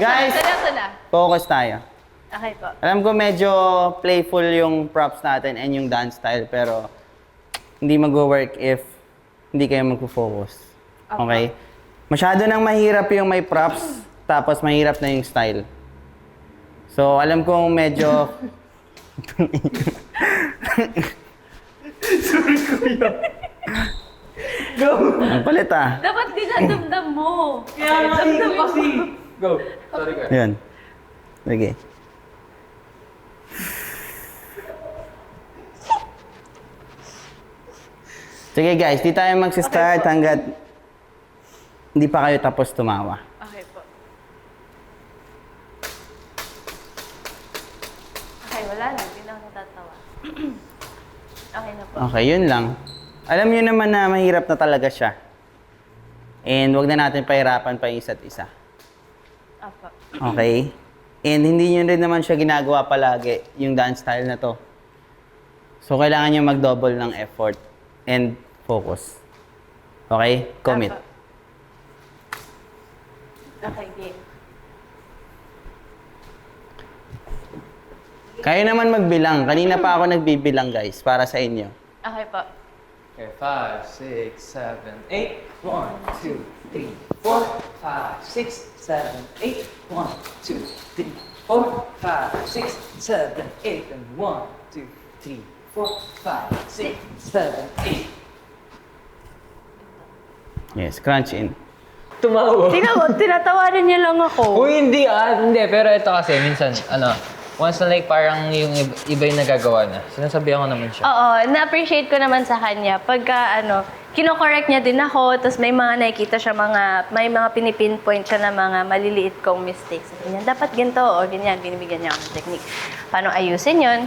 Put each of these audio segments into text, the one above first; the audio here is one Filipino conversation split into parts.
Guys, seryoso na. focus tayo. Okay po. Alam ko medyo playful yung props natin and yung dance style, pero hindi mag-work if hindi kayo mag-focus. Okay? Masyado nang mahirap yung may props, tapos mahirap na yung style. So, alam kong medyo... Sorry, kuya. Go! Ang kulit ah. Dapat dinadamdam mo. Kaya nga kasi. Go. Sorry, kuya. Yun. Sige. Sige guys, di tayo mag-start hanggat hindi pa kayo tapos tumawa. Okay po. Okay, wala na. Hindi na ako natatawa. Okay na po. Okay, yun lang. Alam niyo naman na mahirap na talaga siya. And wag na natin pahirapan pa yung isa't isa. Opo. Okay? And hindi nyo rin naman siya ginagawa palagi, yung dance style na to. So, kailangan nyo mag-double ng effort and focus. Okay? Commit. Opo. Okay, game. Kayo naman magbilang. Kanina pa ako nagbibilang, guys, para sa inyo. Okay po. Okay, 5, 6, 7, 8. 1, 2, 3, 4, 5, 6, 7, 8. 1, 2, 3, 4, 5, 6, 7, 8. And 1, 2, 3, 4, 5, 6, 7, 8. Yes, crunch in. Tumawa. Tingnan mo, tinatawanan niya lang ako. Uy, hindi hindi. Pero ito kasi, minsan, once na like parang yung iba yung nagagawa na, sinasabihan ko naman siya. Oo, na-appreciate ko naman sa kanya. Pagka kino-correct niya din ako, tapos may mga nakikita siya may mga pinipinpoint siya na mga maliliit kong mistakes. Ganyan, dapat ganito o ganyan, binibigyan niya ako ng technique. Paano ayusin yun?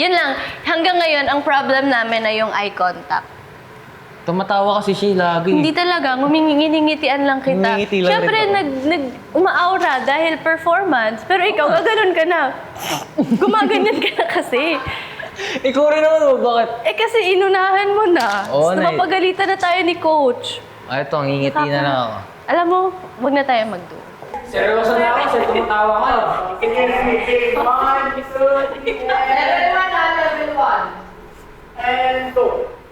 Yun lang, hanggang ngayon, ang problem namin na yung eye contact. Tumatawa kasi siya lagi. Hindi talaga, ngumingiti-ngitian lang kita. Ngumingiti lang Siyempre, umaaura dahil performance. Pero ikaw, gaganon ka na. Gumaganyan ka na kasi. Ikaw rin naman, bakit? Eh kasi inunahan mo na. Oo, Napapagalitan na tayo ni coach. Ay, ito, ngingiti na lang ako. Alam mo, wag na tayo mag-do. Seryoso na ako kasi tumatawa ka. Level 1. And 2.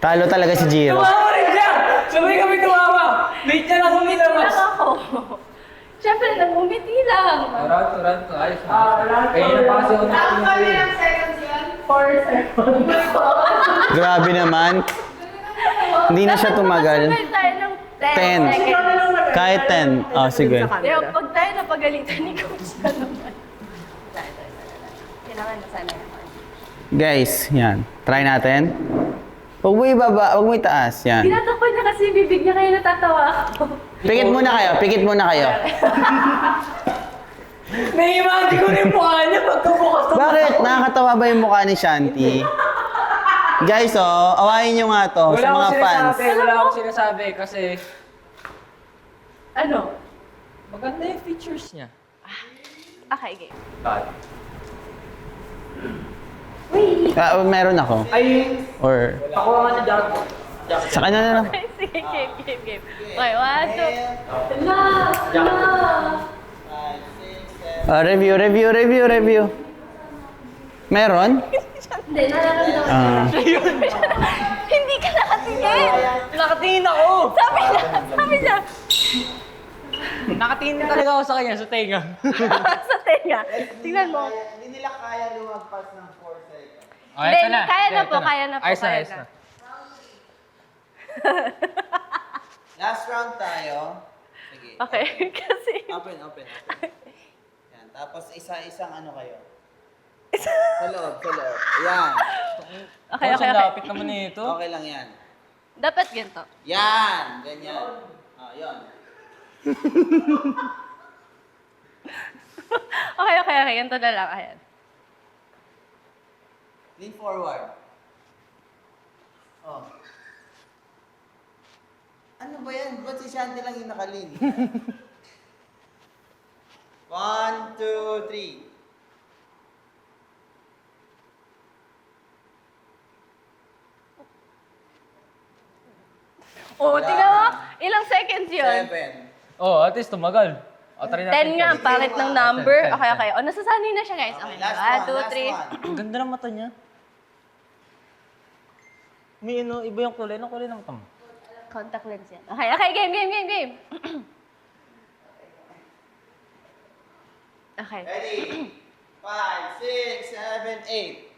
Talo talaga si Jiro. Tumawa rin siya! Sabay kami tumawa! Late niya lang Umiti lang ako. Siyempre, nag-umiti lang. Run to. Ayos na. Kaya na pa kasi ako natin. seconds yan? 4 seconds. Grabe naman. Hindi na siya tumagal. Sabay tayo ng 10. 10 seconds. Kahit 10. Oh, sige. Pero pag tayo napagalitan ni coach na naman. Kailangan na sana naman. Guys, yan. Try natin. Huwag mo ibaba, huwag mo itaas. Yan. Tinatakpan niya kasi yung bibig niya kaya natatawa ako. Pikit muna kayo, pikit muna kayo. Nai-imagine ko rin mukha niya pagkabukas ko. Bakit? Nakakatawa ba yung mukha ni Shanti? Guys, awayin nyo nga to sa mga fans. Wala akong sinasabi kasi Ano? maganda yung features niya. Okay, game. Meron ako. Ay, Or, ako nga ni Jaco. sa kanya na lang. Sige, game. Okay, 1, 2. Review. Meron? Hindi, nararamdaman ko na. Hindi ka nakatingin. Nakatingin ako! Sabi niya. Nakatingin talaga ako sa kanya, sa tenga. Sa tenga. Tingnan mo. Hindi nila kaya lumagpas ng 4 seconds. Oh, Hindi, kaya na po. Ayos kaya na. na. Last round tayo. Sige. Okay, kasi... Open. Yan. Tapos isa-isang ano kayo. Sa loob. Yan. Okay. Lapit naman nito. Okay lang yan. Dapat ganito. Yan! Ganyan. Yun. Okay. Ganito na lang. Ayan. Lean forward. Oh. Ano ba yan? Ba't si Shanti lang yung nakalin? 1, 2, 3. Oh, tingnan mo. Ilang seconds yun? 7. Oh, at least tumagal. O, try natin. 10 nga, ang pangit ng number. 10. Okay, okay. O, nasasanay na siya, guys. Okay, Last 1, one, 2, 3. Ang ganda ng mata niya. May iba yung kulay. Anong kulay ng mata mo? Contact lens yan. Okay, okay. Game. Okay. Ready? 5, 6, 7, 8.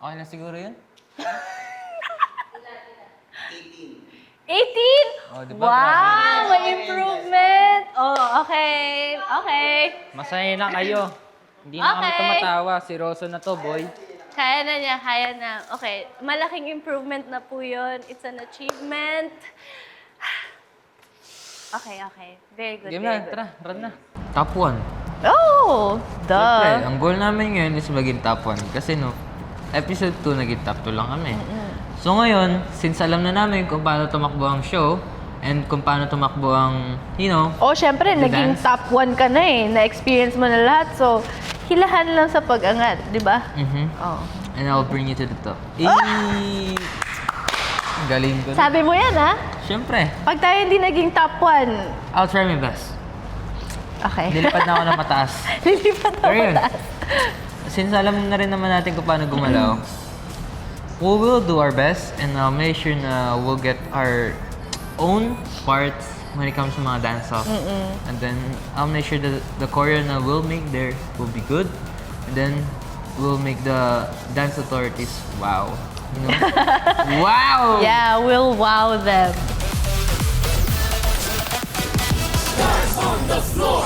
Okay na siguro yun? 18? Oh, di ba? Wow, may improvement. Oh, okay. Okay. Masaya na kayo. Hindi na kami Okay. tumatawa. Si Rosso na to, boy. Kaya na niya, kaya na. Okay, malaking improvement na po yun. It's an achievement. Okay, okay. Very good, Game very na, good. tara, run na. Top 1. Oh, Siyempre, duh. ang goal namin ngayon is maging top 1. Kasi no, episode 2 naging top 2 lang kami. So ngayon, since alam na namin kung paano tumakbo ang show, and kung paano tumakbo ang, Oh, syempre, The naging dance. top 1 ka na eh. Na-experience mo na lahat. So, hilahan lang sa pag-angat, di ba? Oh. and I'll bring you to the top. Eh, galing ko. Sabi mo yan, ha? Siyempre, Pag tayo hindi naging top 1, I'll try my best. okay. Nilipad na ako ng mataas. Lilipat na Pero yun, mataas. since alam na rin naman natin kung paano gumalaw, we will do our best and make sure na we'll get our own parts when it comes to mga dance-off. And then, I'll make sure that the choreo na we'll make there will be good. And then, we'll make the dance authorities wow. You know? Wow! Yeah, we'll wow them. On the floor.